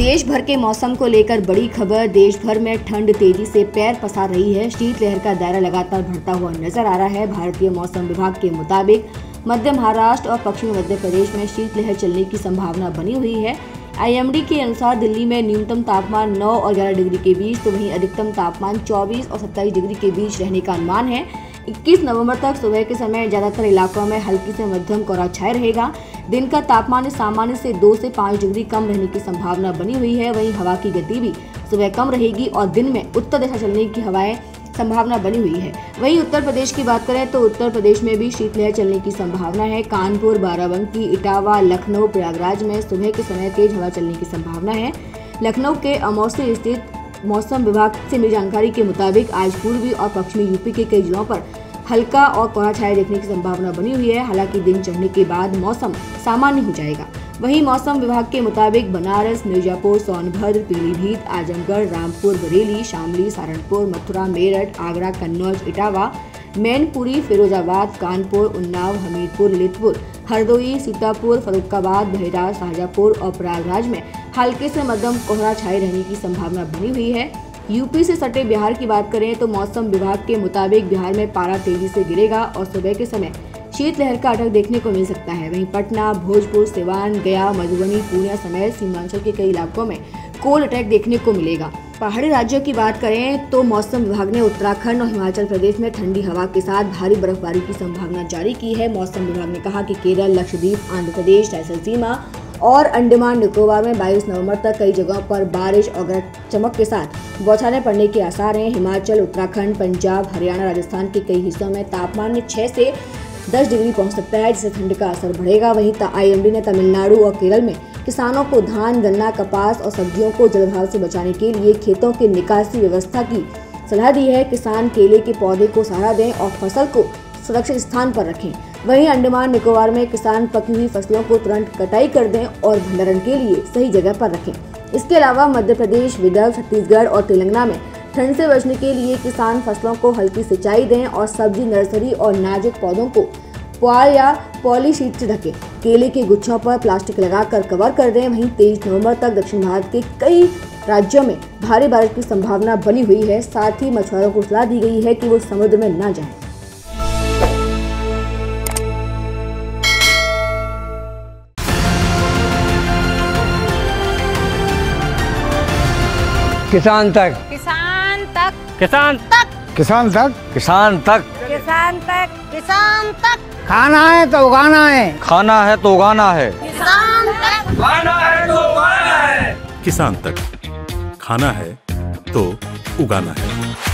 देश भर के मौसम को लेकर बड़ी खबर। देश भर में ठंड तेजी से पैर पसार रही है। शीतलहर का दायरा लगातार बढ़ता हुआ नजर आ रहा है। भारतीय मौसम विभाग के मुताबिक मध्य महाराष्ट्र और पश्चिमी मध्य प्रदेश में शीतलहर चलने की संभावना बनी हुई है। IMD के अनुसार दिल्ली में न्यूनतम तापमान 9 और 11 डिग्री के बीच तो वहीं अधिकतम तापमान 24 और 27 डिग्री के बीच रहने का अनुमान है। 21 नवंबर तक सुबह के समय ज्यादातर इलाकों में हल्की से मध्यम कोहरा छाया रहेगा। दिन का तापमान सामान्य से 2 से 5 डिग्री कम रहने की संभावना बनी हुई है। वहीं हवा की गति भी सुबह कम रहेगी और दिन में उत्तर दिशा चलने की हवाएं संभावना बनी हुई है। वहीं उत्तर प्रदेश की बात करें तो उत्तर प्रदेश में भी शीतलहर चलने की संभावना है। कानपुर, बाराबंकी, इटावा, लखनऊ, प्रयागराज में सुबह के समय तेज हवा चलने की संभावना है। लखनऊ के अमौसी स्थित मौसम विभाग से मिली जानकारी के मुताबिक आज पूर्वी और पश्चिमी यूपी के कई जिलों पर हल्का और कोहरा छाया देखने की संभावना बनी हुई है। हालांकि दिन चढ़ने के बाद मौसम सामान्य हो जाएगा। वहीं मौसम विभाग के मुताबिक बनारस, मिर्जापुर, सोनभद्र, पीलीभीत, आजमगढ़, रामपुर, बरेली, शामली, सहारनपुर, मथुरा, मेरठ, आगरा, कन्नौज, इटावा, मैनपुरी, फिरोजाबाद, कानपुर, उन्नाव, हमीरपुर, ललितपुर, हरदोई, सीतापुर, फर्रुखाबाद, बहराइच, शाहजहांपुर और प्रयागराज में हल्के से मध्यम कोहरा छाए रहने की संभावना बनी हुई है। यूपी से सटे बिहार की बात करें तो मौसम विभाग के मुताबिक बिहार में पारा तेजी से गिरेगा और सुबह के समय शीतलहर का अटक देखने को मिल सकता है। वहीं पटना, भोजपुर, सिवान, गया, मधुबनी, पूर्णिया समेत सीमांचल के कई इलाकों में कोल्ड अटैक देखने को मिलेगा। पहाड़ी राज्यों की बात करें तो मौसम विभाग ने उत्तराखंड और हिमाचल प्रदेश में ठंडी हवा के साथ भारी बर्फबारी की संभावना जारी की है। मौसम विभाग ने कहा कि केरल, लक्षद्वीप, आंध्र प्रदेश, रायलसीमा और अंडमान निकोबार में 22 नवंबर तक कई जगहों पर बारिश और गरज चमक के साथ बौछारें पड़ने के आसार हैं। हिमाचल, उत्तराखंड, पंजाब, हरियाणा, राजस्थान के कई हिस्सों में तापमान 6 से 10 डिग्री पहुंच सकता है, जिससे ठंड का असर बढ़ेगा। वहीं IMD ने तमिलनाडु और केरल में किसानों को धान, गन्ना, कपास और सब्जियों को जलभराव से बचाने के लिए खेतों की निकासी व्यवस्था की सलाह दी है। किसान केले के पौधे को सहारा दें और फसल को सुरक्षित स्थान पर रखें। वहीं अंडमान निकोबार में किसान पकी हुई फसलों को तुरंत कटाई कर दें और भंडारण के लिए सही जगह पर रखें। इसके अलावा मध्य प्रदेश, विदर्भ, छत्तीसगढ़ और तेलंगाना में ठंड से बचने के लिए किसान फसलों को हल्की सिंचाई दें और सब्जी, नर्सरी और नाजुक पौधों को पुआल या पॉलीशीट से ढकें। केले के गुच्छों पर प्लास्टिक लगाकर कवर कर दें। वहीं 23 नवंबर तक दक्षिण भारत के कई राज्यों में भारी बारिश की संभावना बनी हुई है। साथ ही मछुआरों को सलाह दी गई है कि वो समुद्र में न जाएं। किसान तक, किसान तक, किसान तक, किसान तक, किसान तक, किसान तक, किसान तक। खाना है तो उगाना है, खाना है तो उगाना है, किसान तक, खाना है तो उगाना है। किसान तक, खाना है तो उगाना है।